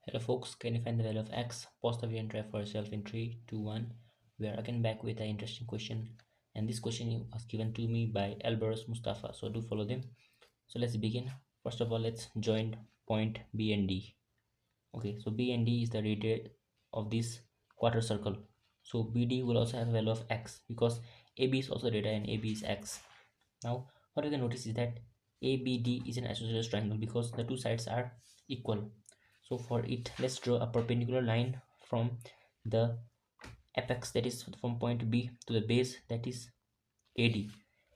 Hello folks, can you find the value of x? Pause the video and try for yourself in 3, 2, 1. We are again back with an interesting question, and this question was given to me by Elbrus Mustafa, so do follow them. So let's begin. First of all, let's join point B and D. Okay, so B and D is the radius of this quarter circle. So BD will also have a value of x because AB is also data and AB is x. Now what you can notice is that ABD is an isosceles triangle because the two sides are equal. So for it, let's draw a perpendicular line from the apex, that is from point B, to the base, that is AD.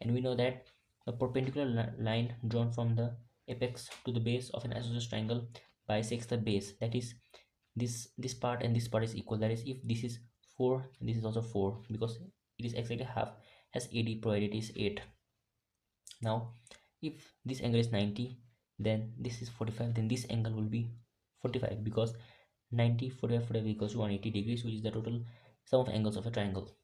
And we know that the perpendicular line drawn from the apex to the base of an isosceles triangle bisects the base, that is this part and this part is equal. That is, if this is 4, this is also 4 because it is exactly half, as AD provided is 8. Now if this angle is 90, then this is 45, then this angle will be 45 because 90 45 45 equals to 180 degrees, which is the total sum of angles of a triangle.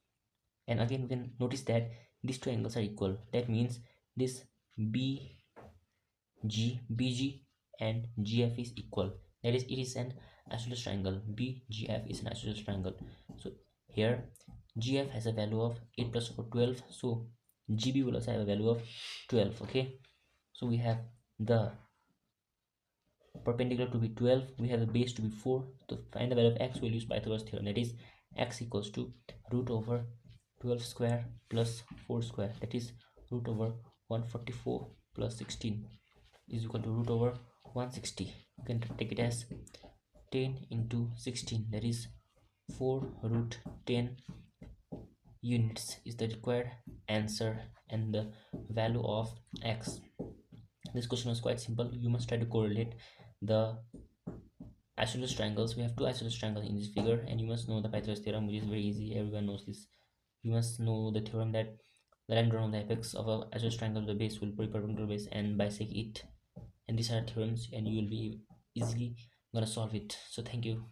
And again we can notice that these two angles are equal. That means this BG and GF is equal. That is, it is an isosceles triangle. BGF is an isosceles triangle. So here GF has a value of 8 plus 4 12, so GB will also have a value of 12. Okay, so we have the perpendicular to be 12, we have the base to be 4. To find the value of x, we'll use Pythagoras theorem. That is, x equals to root over 12 square plus 4 square, that is root over 144 plus 16 is equal to root over 160. You can take it as 10 into 16, that is 4 root 10 units is the required answer and the value of x. This question was quite simple. You must try to correlate the isosceles triangles. We have two isosceles triangles in this figure, and you must know the Pythagoras theorem, which is very easy. Everyone knows this. You must know the theorem that the line drawn on the apex of a isosceles triangle to the base will be perpendicular to the base and bisect it. And these are theorems, and you will be easily gonna solve it. So thank you.